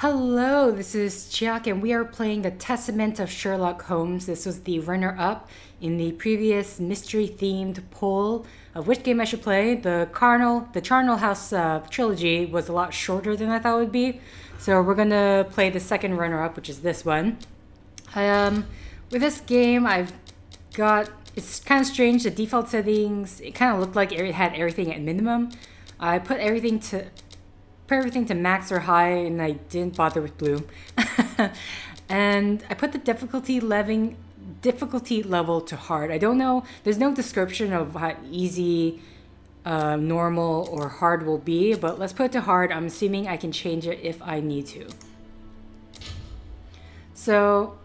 Hello, this is Chiak, and we are playing the Testament of Sherlock Holmes. This was the runner-up in the previous mystery-themed poll of which game I should play. The Charnel House trilogy was a lot shorter than I thought it would be, so we're gonna play the second runner-up, which is this one. With this game, it's kind of strange. The default settings, it kind of looked like it had everything at minimum. I put everything to max or high, and I didn't bother with blue. And I put the difficulty level to hard. I don't know. There's no description of how easy, normal, or hard will be, but let's put it to hard. I'm assuming I can change it if I need to. So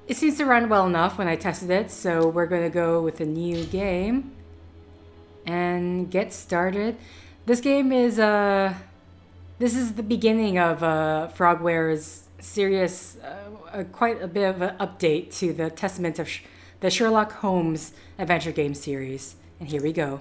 it seems to run well enough when I tested it, so we're going to go with a new game and get started. This game is this is the beginning of Frogwares' serious, quite a bit of an update to the Testament of the Sherlock Holmes adventure game series. And here we go.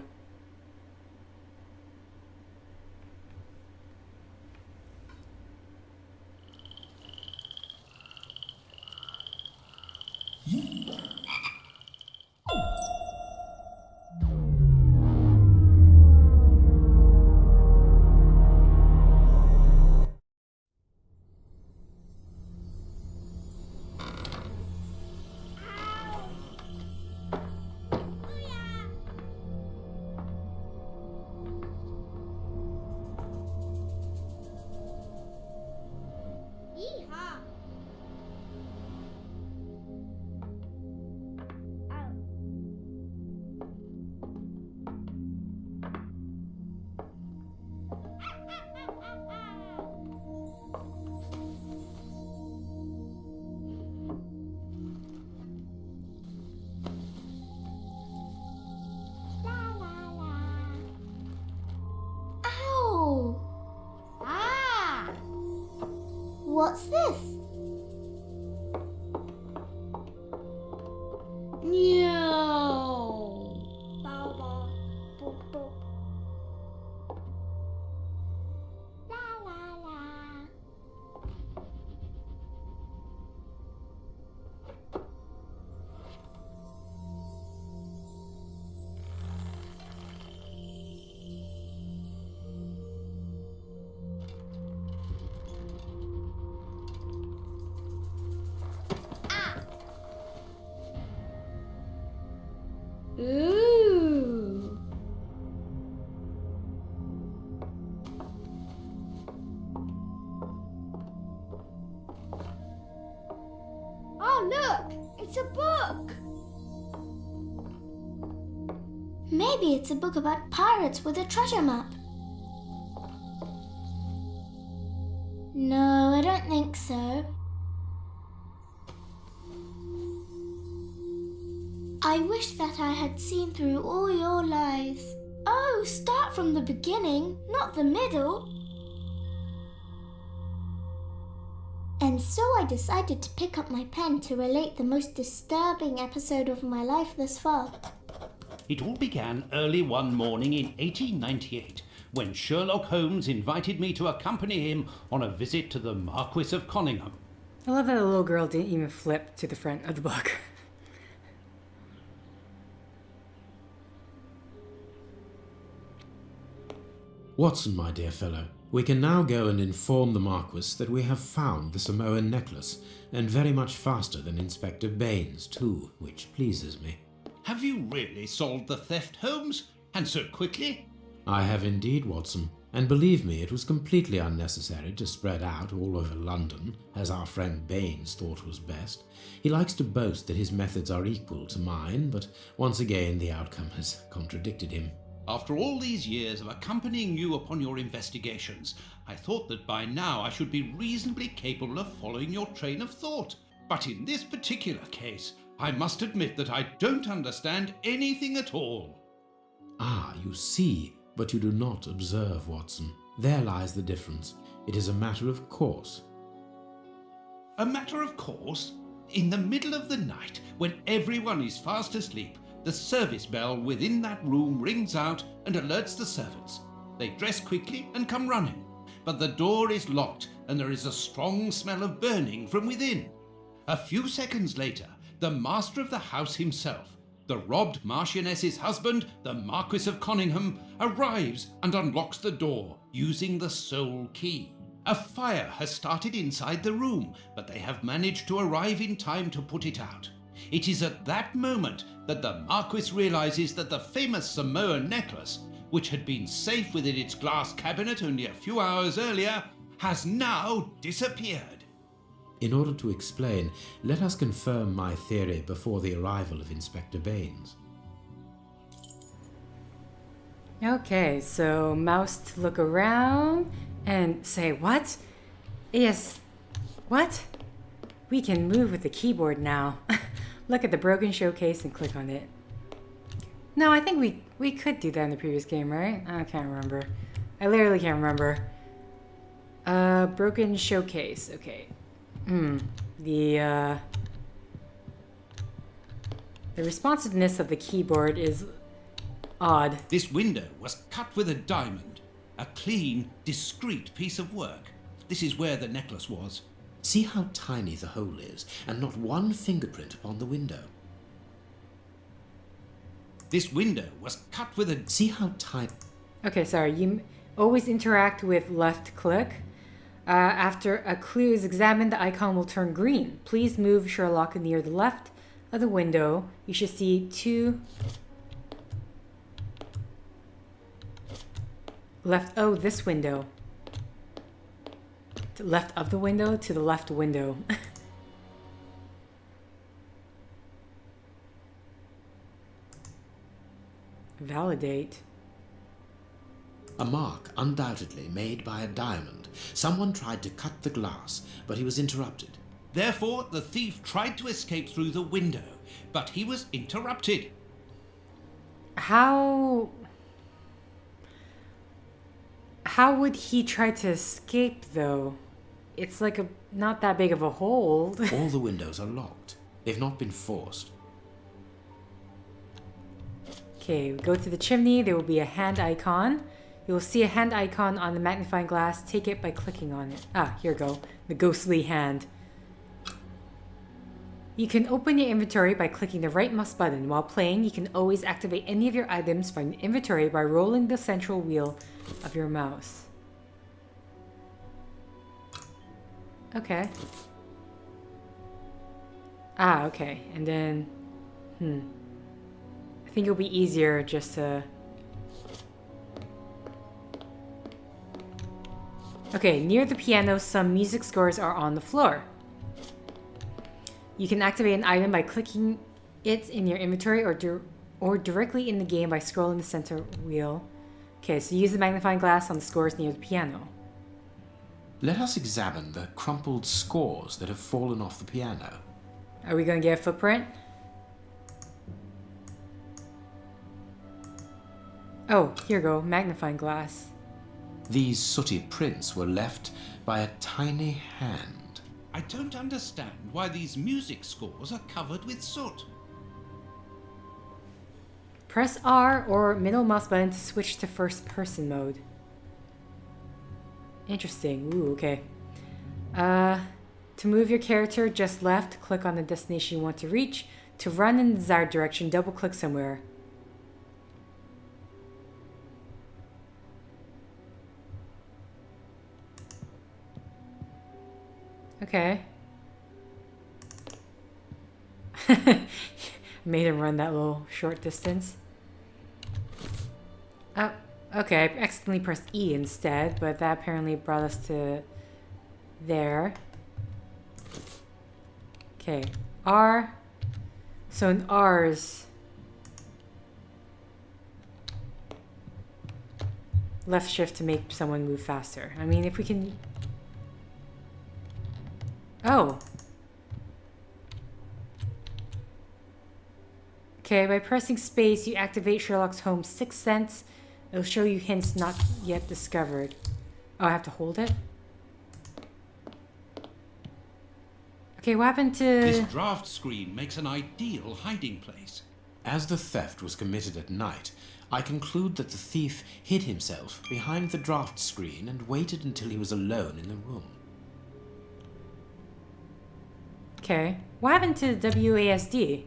Yeehaw! Ow! Ah! What's this? No. Bow, bow, boop, boop. La la la. Ooh. Oh, look! It's a book! Maybe it's a book about pirates with a treasure map. No, I don't think so. I wish that I had seen through all your lies. Oh, start from the beginning, not the middle. And so I decided to pick up my pen to relate the most disturbing episode of my life thus far. It all began early one morning in 1898, when Sherlock Holmes invited me to accompany him on a visit to the Marquis of Conyngham. I love that the little girl didn't even flip to the front of the book. Watson, my dear fellow, we can now go and inform the Marquis that we have found the Samoan necklace, and very much faster than Inspector Baines, too, which pleases me. Have you really solved the theft, Holmes? And so quickly? I have indeed, Watson, and believe me, it was completely unnecessary to spread out all over London, as our friend Baines thought was best. He likes to boast that his methods are equal to mine, but once again the outcome has contradicted him. After all these years of accompanying you upon your investigations, I thought that by now I should be reasonably capable of following your train of thought. But in this particular case, I must admit that I don't understand anything at all. Ah, you see, but you do not observe, Watson. There lies the difference. It is a matter of course. A matter of course? In the middle of the night, when everyone is fast asleep, the service bell within that room rings out and alerts the servants. They dress quickly and come running. but the door is locked and there is a strong smell of burning from within. A few seconds later, the master of the house himself, the robbed Marchioness's husband, the Marquis of Conyngham, arrives and unlocks the door using the sole key. A fire has started inside the room, but they have managed to arrive in time to put it out. It is at that moment that the Marquis realizes that the famous Samoan necklace, which had been safe within its glass cabinet only a few hours earlier, has now disappeared. In order to explain, let us confirm my theory before the arrival of Inspector Baines. Okay, so mouse to look around and say, what? Yes, what? We can move with the keyboard now. Look at the broken showcase and click on it. No, I think we could do that in the previous game, right? I can't remember. I literally can't remember. Broken showcase, okay. The responsiveness of the keyboard is odd. This window was cut with a diamond. A clean, discreet piece of work. This is where the necklace was. See how tiny the hole is, and not one fingerprint upon the window. This window was cut with a... See how tiny... Okay, sorry. You always interact with left click. After a clue is examined, the icon will turn green. Please move Sherlock near the left of the window. You should see two... Left, oh, this window. To left of the window to the left window. Validate. A mark undoubtedly made by a diamond. Someone tried to cut the glass, but he was interrupted. Therefore, the thief tried to escape through the window, but he was interrupted. How would he try to escape, though? It's like not that big of a hole. All the windows are locked. They've not been forced. Okay, we go to the chimney. There will be a hand icon. You will see a hand icon on the magnifying glass. Take it by clicking on it. Ah, here we go. The ghostly hand. You can open your inventory by clicking the right mouse button. While playing, you can always activate any of your items from your inventory by rolling the central wheel of your mouse. Okay. Ah, okay. And then... I think it'll be easier just to... Okay, near the piano, some music scores are on the floor. You can activate an item by clicking it in your inventory or directly in the game by scrolling the center wheel. Okay, so use the magnifying glass on the scores near the piano. Let us examine the crumpled scores that have fallen off the piano. Are we going to get a footprint? Oh, here we go, magnifying glass. These sooty prints were left by a tiny hand. I don't understand why these music scores are covered with soot. Press R or middle mouse button to switch to first person mode. Interesting. Ooh, okay. To move your character, just left, click on the destination you want to reach. To run in the desired direction, double click somewhere. Okay. Made him run that little short distance. Oh, okay, I accidentally pressed E instead, but that apparently brought us to there. Okay, R. So in R's, left shift to make someone move faster. I mean, if we can... Oh. Okay, by pressing space, you activate Sherlock Holmes' sixth sense. It'll show you hints not yet discovered. Oh, I have to hold it? Okay, what happened to... This draft screen makes an ideal hiding place. As the theft was committed at night, I conclude that the thief hid himself behind the draft screen and waited until he was alone in the room. Okay. What happened to WASD?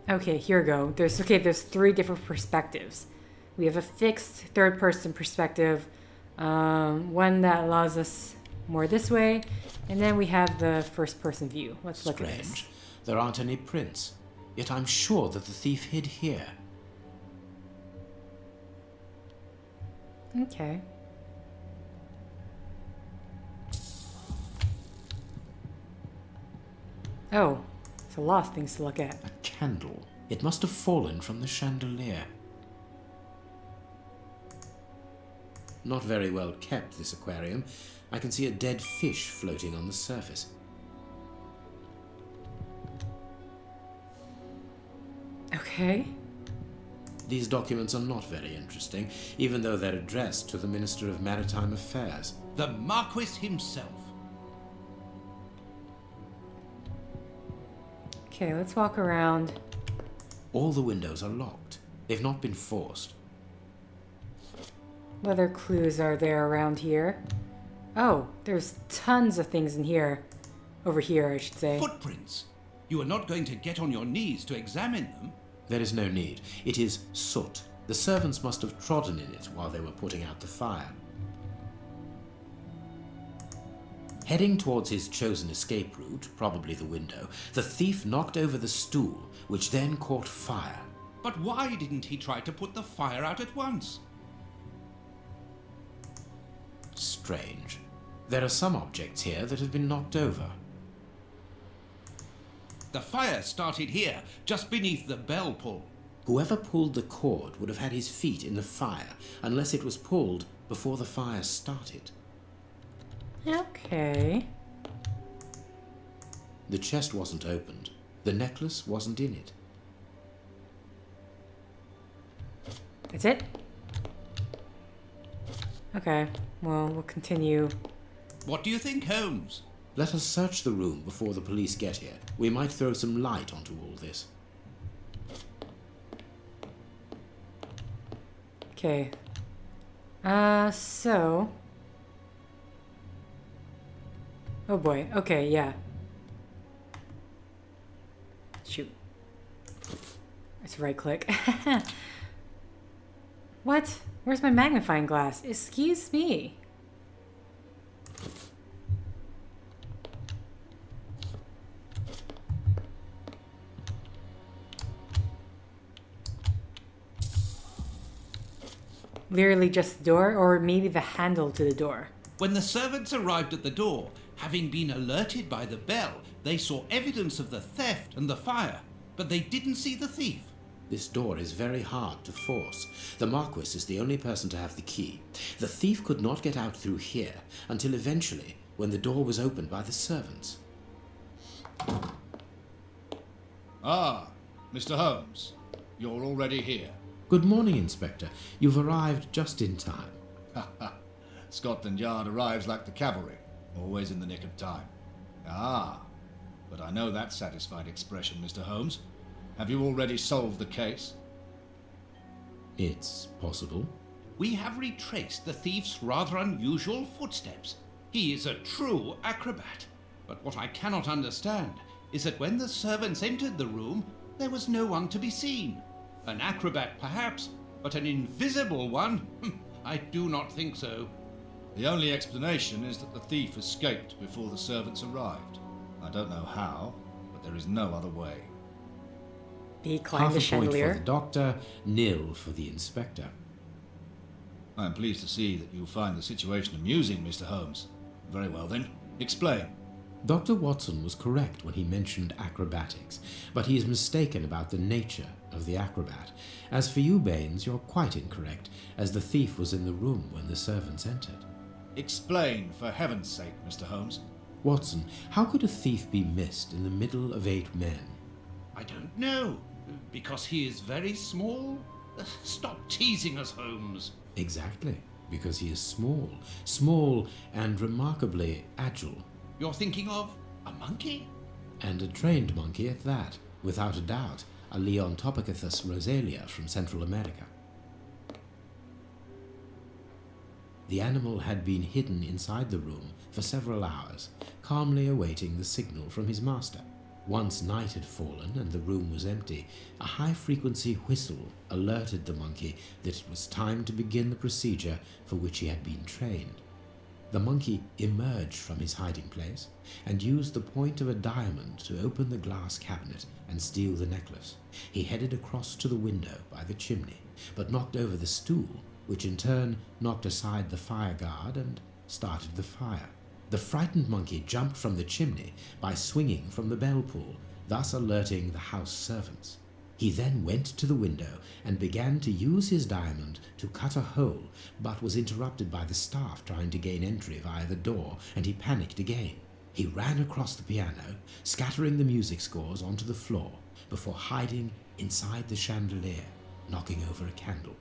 Okay, here we go. There's 3 different perspectives. We have a fixed third-person perspective, one that allows us more this way, and then we have the first-person view. Let's look at this. Strange. There aren't any prints, yet I'm sure that the thief hid here. Okay. Oh, it's a lot of things to look at. A candle. It must have fallen from the chandelier. Not very well kept, this aquarium. I can see a dead fish floating on the surface. Okay. These documents are not very interesting, even though they're addressed to the Minister of Maritime Affairs. The Marquis himself. Okay, let's walk around. All the windows are locked. They've not been forced. What other clues are there around here? Oh, there's tons of things in here. Over here, I should say. Footprints. You are not going to get on your knees to examine them. There is no need. It is soot. The servants must have trodden in it while they were putting out the fire. Heading towards his chosen escape route, probably the window, the thief knocked over the stool, which then caught fire. But why didn't he try to put the fire out at once? Strange. There are some objects here that have been knocked over. The fire started here, just beneath the bell pull. Whoever pulled the cord would have had his feet in the fire, unless it was pulled before the fire started. Okay. The chest wasn't opened. The necklace wasn't in it. That's it? Okay, well, we'll continue. What do you think, Holmes? Let us search the room before the police get here. We might throw some light onto all this. Okay. So... Oh boy, okay, yeah. Shoot. It's right click. What? Where's my magnifying glass? Excuse me. Literally just the door, or maybe the handle to the door. When the servants arrived at the door, having been alerted by the bell, they saw evidence of the theft and the fire, but they didn't see the thief. This door is very hard to force. The Marquis is the only person to have the key. The thief could not get out through here until eventually, when the door was opened by the servants. Ah, Mr. Holmes, you're already here. Good morning, Inspector. You've arrived just in time. Scotland Yard arrives like the cavalry, always in the nick of time. Ah, but I know that satisfied expression, Mr. Holmes. Have you already solved the case? It's possible. We have retraced the thief's rather unusual footsteps. He is a true acrobat. But what I cannot understand is that when the servants entered the room, there was no one to be seen. An acrobat, perhaps, but an invisible one? I do not think so. The only explanation is that the thief escaped before the servants arrived. I don't know how, but there is no other way. He climbed Half the a point chandelier. for the doctor, nil for the inspector. I am pleased to see that you find the situation amusing, Mr. Holmes. Very well then, explain. Dr. Watson was correct when he mentioned acrobatics, but he is mistaken about the nature of the acrobat. As for you, Baines, you're quite incorrect, as the thief was in the room when the servants entered. Explain, for heaven's sake, Mr. Holmes. Watson, how could a thief be missed in the middle of 8 men? I don't know. Because he is very small? Stop teasing us, Holmes. Exactly, because he is small and remarkably agile. You're thinking of a monkey? And a trained monkey at that. Without a doubt, a Leontopithecus rosalia from Central America. The animal had been hidden inside the room for several hours, calmly awaiting the signal from his master. Once night had fallen and the room was empty, a high-frequency whistle alerted the monkey that it was time to begin the procedure for which he had been trained. The monkey emerged from his hiding place and used the point of a diamond to open the glass cabinet and steal the necklace. He headed across to the window by the chimney, but knocked over the stool, which in turn knocked aside the fire guard and started the fire. The frightened monkey jumped from the chimney by swinging from the bell pull, thus alerting the house servants. He then went to the window and began to use his diamond to cut a hole, but was interrupted by the staff trying to gain entry via the door, and he panicked again. He ran across the piano, scattering the music scores onto the floor, before hiding inside the chandelier, knocking over a candle.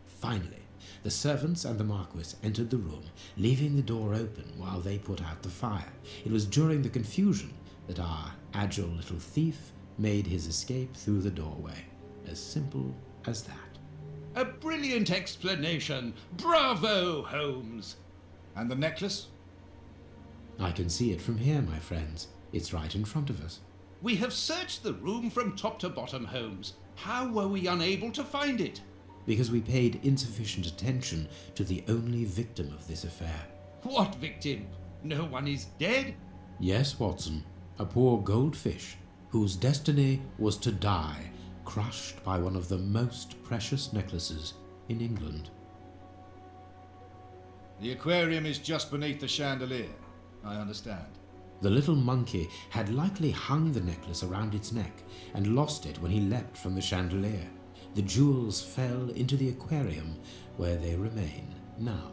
Finally, the servants and the Marquis entered the room, leaving the door open while they put out the fire. It was during the confusion that our agile little thief made his escape through the doorway. As simple as that. A brilliant explanation. Bravo, Holmes. And the necklace? I can see it from here, my friends. It's right in front of us. We have searched the room from top to bottom, Holmes. How were we unable to find it? Because we paid insufficient attention to the only victim of this affair. What victim? No one is dead? Yes, Watson, a poor goldfish whose destiny was to die, crushed by one of the most precious necklaces in England. The aquarium is just beneath the chandelier. I understand. The little monkey had likely hung the necklace around its neck and lost it when he leapt from the chandelier. The jewels fell into the aquarium, where they remain now.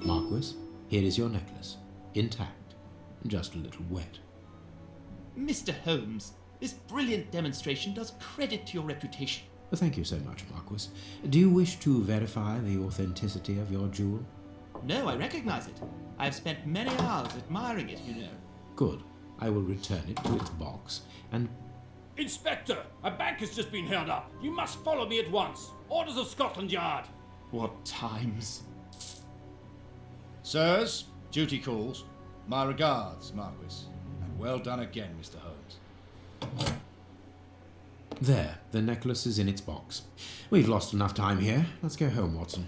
Marquis, here is your necklace, intact, just a little wet. Mr. Holmes, this brilliant demonstration does credit to your reputation. Thank you so much, Marquis. Do you wish to verify the authenticity of your jewel? No, I recognize it. I have spent many hours admiring it, you know. Good. I will return it to its box and... Inspector, a bank has just been held up. You must follow me at once. Orders of Scotland Yard. What times? Sirs, duty calls. My regards, Marquis. And well done again, Mr. Holmes. There, the necklace is in its box. We've lost enough time here. Let's go home, Watson.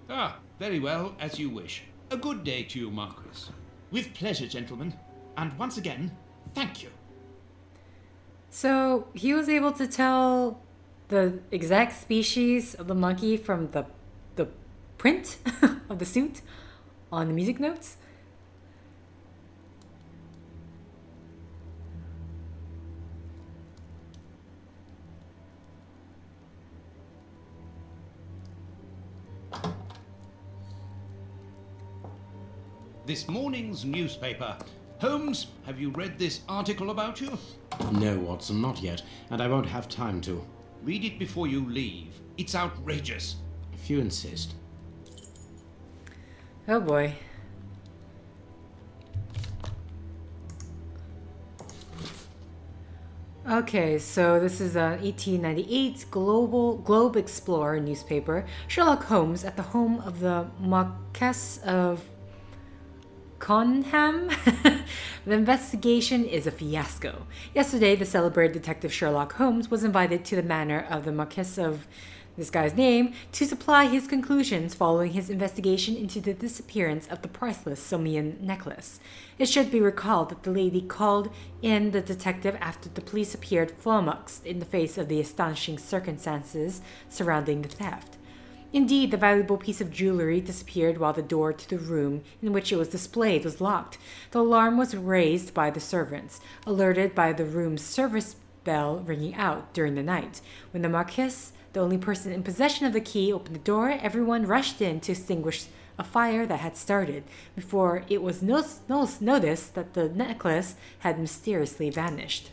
Ah, very well, as you wish. A good day to you, Marquis. With pleasure, gentlemen. And once again, thank you. So he was able to tell the exact species of the monkey from the print of the suit on the music notes. This morning's newspaper. Holmes, have you read this article about you? No, Watson, not yet, and I won't have time to. Read it before you leave. It's outrageous. If you insist. Oh boy. Okay, so this is an 1898 Globe Explorer newspaper. Sherlock Holmes at the home of the Marquess of Conham. The investigation is a fiasco. Yesterday, the celebrated detective Sherlock Holmes was invited to the manor of the Marquess of this guy's name to supply his conclusions following his investigation into the disappearance of the priceless Somian necklace. It should be recalled that the lady called in the detective after the police appeared flummoxed in the face of the astonishing circumstances surrounding the theft. Indeed, the valuable piece of jewelry disappeared while the door to the room in which it was displayed was locked. The alarm was raised by the servants, alerted by the room's service bell ringing out during the night. When the Marquess, the only person in possession of the key, opened the door, everyone rushed in to extinguish a fire that had started before it was noticed that the necklace had mysteriously vanished.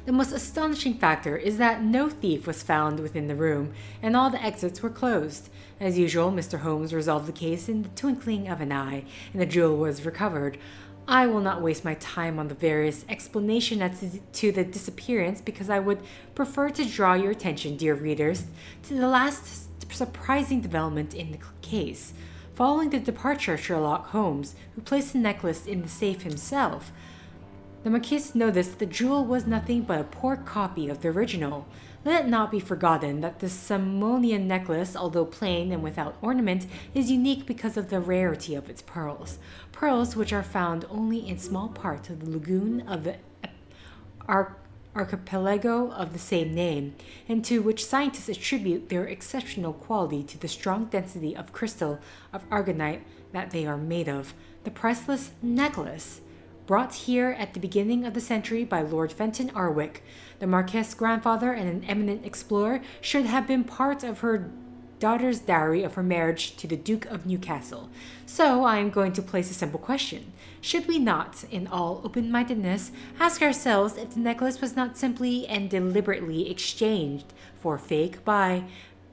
The most astonishing factor is that no thief was found within the room, and all the exits were closed. As usual, Mr. Holmes resolved the case in the twinkling of an eye, and the jewel was recovered. I will not waste my time on the various explanations as to the disappearance because I would prefer to draw your attention, dear readers, to the last surprising development in the case. Following the departure of Sherlock Holmes, who placed the necklace in the safe himself, the Marquis noticed that the jewel was nothing but a poor copy of the original. Let it not be forgotten that the Simonian necklace, although plain and without ornament, is unique because of the rarity of its pearls. Pearls which are found only in small parts of the lagoon of the archipelago of the same name, and to which scientists attribute their exceptional quality to the strong density of crystal of aragonite that they are made of. The priceless necklace, brought here at the beginning of the century by Lord Fenton Arwick, the Marquess' grandfather and an eminent explorer, should have been part of her daughter's dowry of her marriage to the Duke of Newcastle. So I am going to place a simple question. Should we not, in all open-mindedness, ask ourselves if the necklace was not simply and deliberately exchanged for a fake by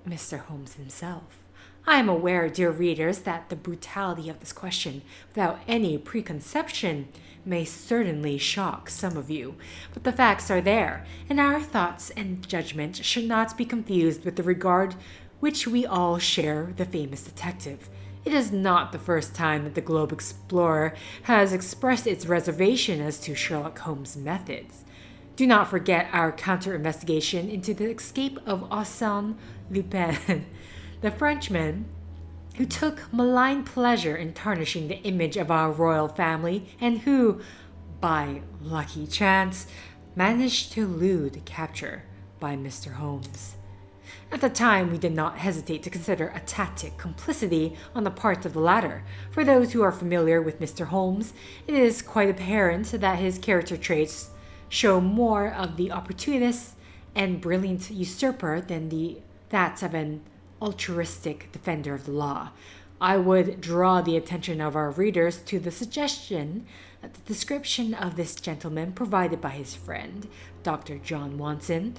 Mr. Holmes himself? I am aware, dear readers, that the brutality of this question, without any preconception, may certainly shock some of you, but the facts are there, and our thoughts and judgment should not be confused with the regard which we all share the famous detective. It is not the first time that the Globe Explorer has expressed its reservation as to Sherlock Holmes' methods. Do not forget our counter-investigation into the escape of Arsène Lupin, the Frenchman who took malign pleasure in tarnishing the image of our royal family and who, by lucky chance, managed to elude capture by Mr. Holmes. At the time, we did not hesitate to consider a tacit complicity on the part of the latter. For those who are familiar with Mr. Holmes, it is quite apparent that his character traits show more of the opportunist and brilliant usurper than that of an altruistic defender of the law. I would draw the attention of our readers to the suggestion that the description of this gentleman provided by his friend, Dr. John Watson,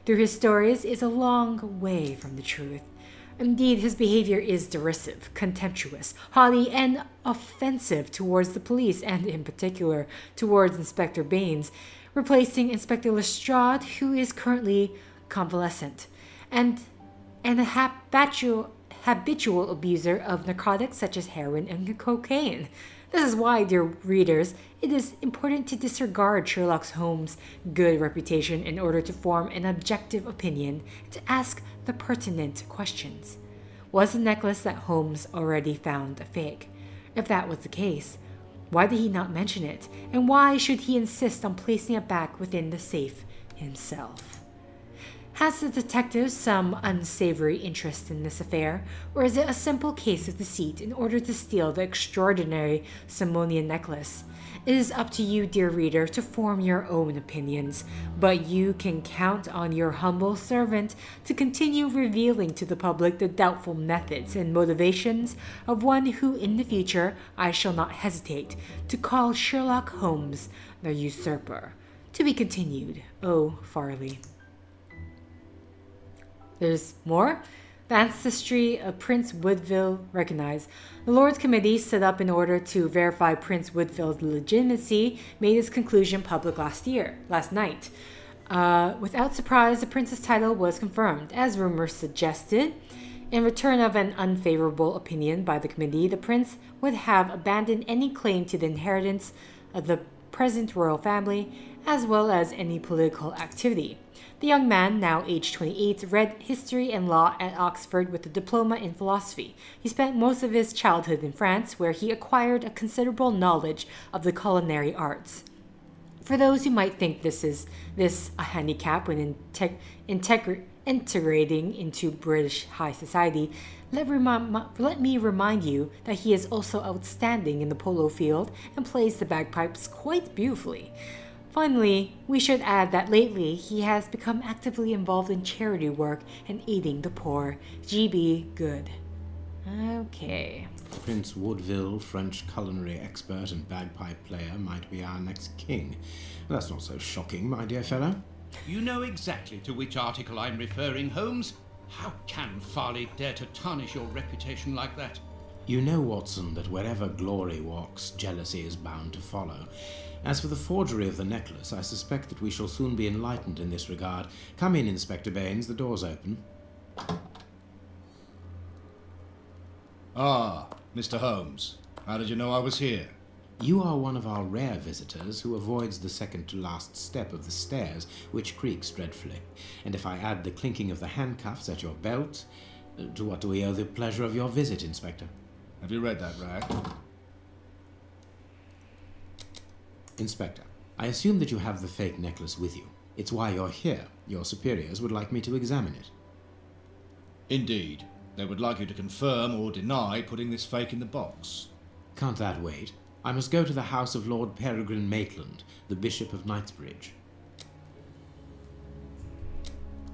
through his stories is a long way from the truth. Indeed, his behavior is derisive, contemptuous, haughty, and offensive towards the police, and in particular towards Inspector Baines, replacing Inspector Lestrade, who is currently convalescent, and a habitual abuser of narcotics such as heroin and cocaine. This is why, dear readers, it is important to disregard Sherlock Holmes' good reputation in order to form an objective opinion and to ask the pertinent questions. Was the necklace that Holmes already found a fake? If that was the case, why did he not mention it? And why should he insist on placing it back within the safe himself? Has the detective some unsavory interest in this affair, or is it a simple case of deceit in order to steal the extraordinary Simonian necklace? It is up to you, dear reader, to form your own opinions, but you can count on your humble servant to continue revealing to the public the doubtful methods and motivations of one who in the future I shall not hesitate to call Sherlock Holmes the usurper. To be continued, O. Farley. There's more. The ancestry of Prince Woodville recognized. The Lords Committee, set up in order to verify Prince Woodville's legitimacy, made its conclusion public last night. Without surprise, the prince's title was confirmed. As rumors suggested, in return of an unfavorable opinion by the committee, the prince would have abandoned any claim to the inheritance of the present royal family, as well as any political activity. The young man, now aged 28, read history and law at Oxford with a diploma in philosophy. He spent most of his childhood in France, where he acquired a considerable knowledge of the culinary arts. For those who might think this a handicap when integrating into British high society, let me remind you that he is also outstanding in the polo field and plays the bagpipes quite beautifully. Finally, we should add that lately he has become actively involved in charity work and aiding the poor. G.B. Good. Okay. Prince Woodville, French culinary expert and bagpipe player, might be our next king. That's not so shocking, my dear fellow. You know exactly to which article I'm referring, Holmes. How can Farley dare to tarnish your reputation like that? You know, Watson, that wherever glory walks, jealousy is bound to follow. As for the forgery of the necklace, I suspect that we shall soon be enlightened in this regard. Come in, Inspector Baines, the door's open. Ah, Mr. Holmes. How did you know I was here? You are one of our rare visitors who avoids the second-to-last step of the stairs, which creaks dreadfully. And if I add the clinking of the handcuffs at your belt, to what do we owe the pleasure of your visit, Inspector? Have you read that, Rag? Inspector, I assume that you have the fake necklace with you. It's why you're here. Your superiors would like me to examine it. Indeed. They would like you to confirm or deny putting this fake in the box. Can't that wait? I must go to the house of Lord Peregrine Maitland, the Bishop of Knightsbridge.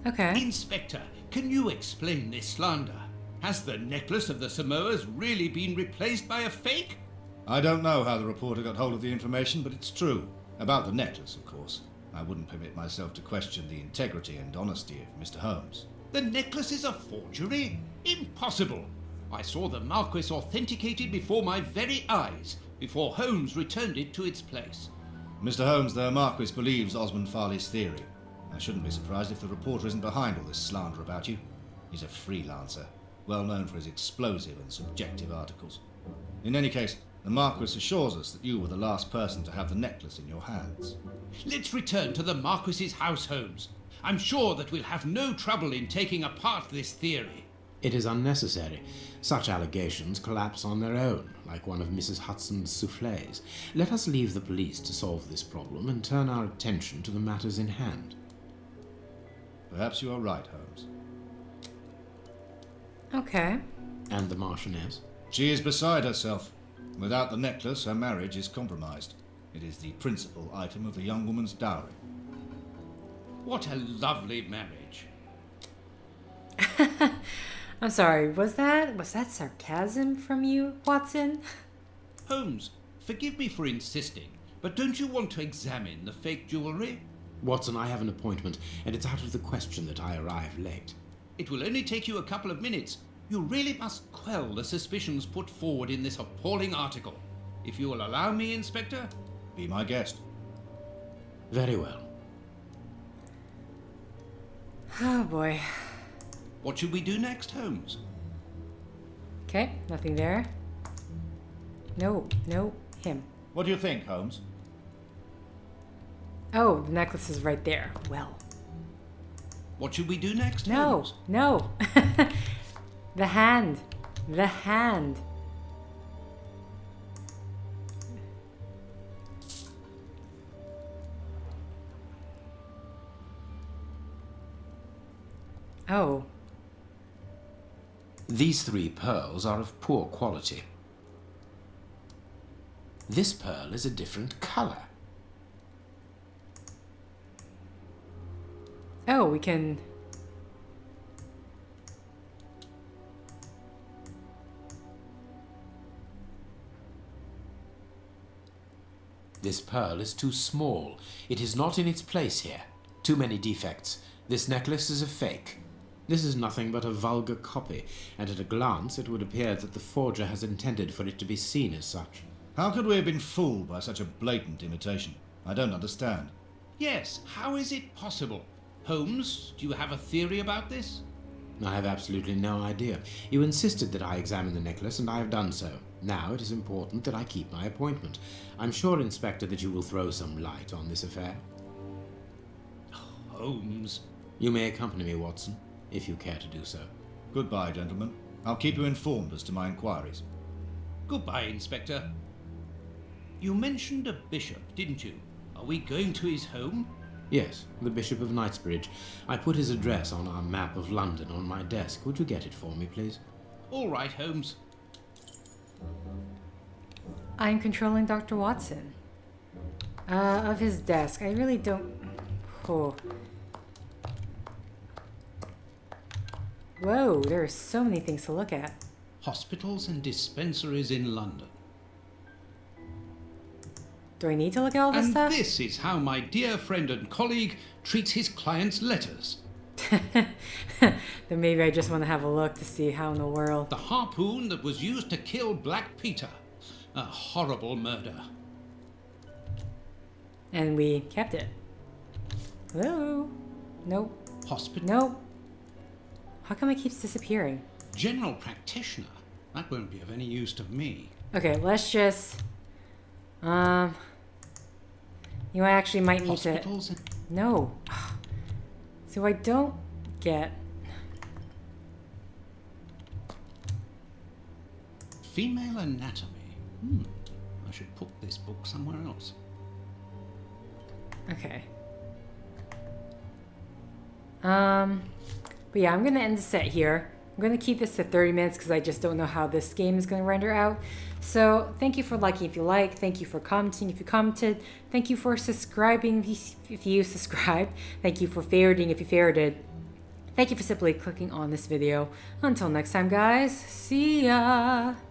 Okay. Inspector, can you explain this slander? Has the necklace of the Samoas really been replaced by a fake? I don't know how the reporter got hold of the information, but it's true. About the necklace, of course. I wouldn't permit myself to question the integrity and honesty of Mr. Holmes. The necklace is a forgery? Impossible! I saw the Marquis authenticated before my very eyes, before Holmes returned it to its place. Mr. Holmes, the Marquis believes Osmond Farley's theory. I shouldn't be surprised if the reporter isn't behind all this slander about you. He's a freelancer, well known for his explosive and subjective articles. In any case, the Marquis assures us that you were the last person to have the necklace in your hands. Let's return to the Marquis's house, Holmes. I'm sure that we'll have no trouble in taking apart this theory. It is unnecessary. Such allegations collapse on their own, like one of Mrs. Hudson's soufflés. Let us leave the police to solve this problem and turn our attention to the matters in hand. Perhaps you are right, Holmes. Okay. And the Marchioness? She is beside herself. Without the necklace, her marriage is compromised. It is the principal item of the young woman's dowry. What a lovely marriage. I'm sorry, was that sarcasm from you, Watson? Holmes, forgive me for insisting, but don't you want to examine the fake jewellery? Watson, I have an appointment, and it's out of the question that I arrive late. It will only take you a couple of minutes. You really must quell the suspicions put forward in this appalling article. If you will allow me, Inspector. Be my guest. Very well. Oh boy. What should we do next, Holmes? Okay, nothing there. No, him. What do you think, Holmes? Oh, the necklace is right there. Well. What should we do next, No, Holmes? no. The hand. The hand. Oh. These 3 pearls are of poor quality. This pearl is a different color. Oh, we can... This pearl is too small. It is not in its place here. Too many defects. This necklace is a fake. This is nothing but a vulgar copy, and at a glance it would appear that the forger has intended for it to be seen as such. How could we have been fooled by such a blatant imitation? I don't understand. Yes, how is it possible? Holmes, do you have a theory about this? I have absolutely no idea. You insisted that I examine the necklace, and I have done so. Now it is important that I keep my appointment. I'm sure, Inspector, that you will throw some light on this affair. Holmes. You may accompany me, Watson, if you care to do so. Goodbye, gentlemen. I'll keep you informed as to my inquiries. Goodbye, Inspector. You mentioned a bishop, didn't you? Are we going to his home? Yes, the Bishop of Knightsbridge. I put his address on our map of London on my desk. Would you get it for me, please? All right, Holmes. I'm controlling Dr. Watson. Of his desk. I really don't... Oh. Whoa, there are so many things to look at. Hospitals and dispensaries in London. Do I need to look at all this And stuff? this is how my dear friend and colleague treats his clients' letters. Then maybe I just want to have a look to see how in the world. The harpoon that was used to kill Black Peter. A horrible murder. And we kept it. Hello? Nope. Hospital. Nope. How come it keeps disappearing? General practitioner. That won't be of any use to me. Okay, let's just... You know, I actually might need to... Hospitals and... No. So I don't get... Female anatomy. I should put this book somewhere else. Okay. But yeah, I'm gonna end the set here. I'm gonna keep this to 30 minutes because I just don't know how this game is gonna render out. So thank you for liking if you like. Thank you for commenting if you commented. Thank you for subscribing if you subscribed. Thank you for favoriting if you favorited. Thank you for simply clicking on this video. Until next time, guys. See ya!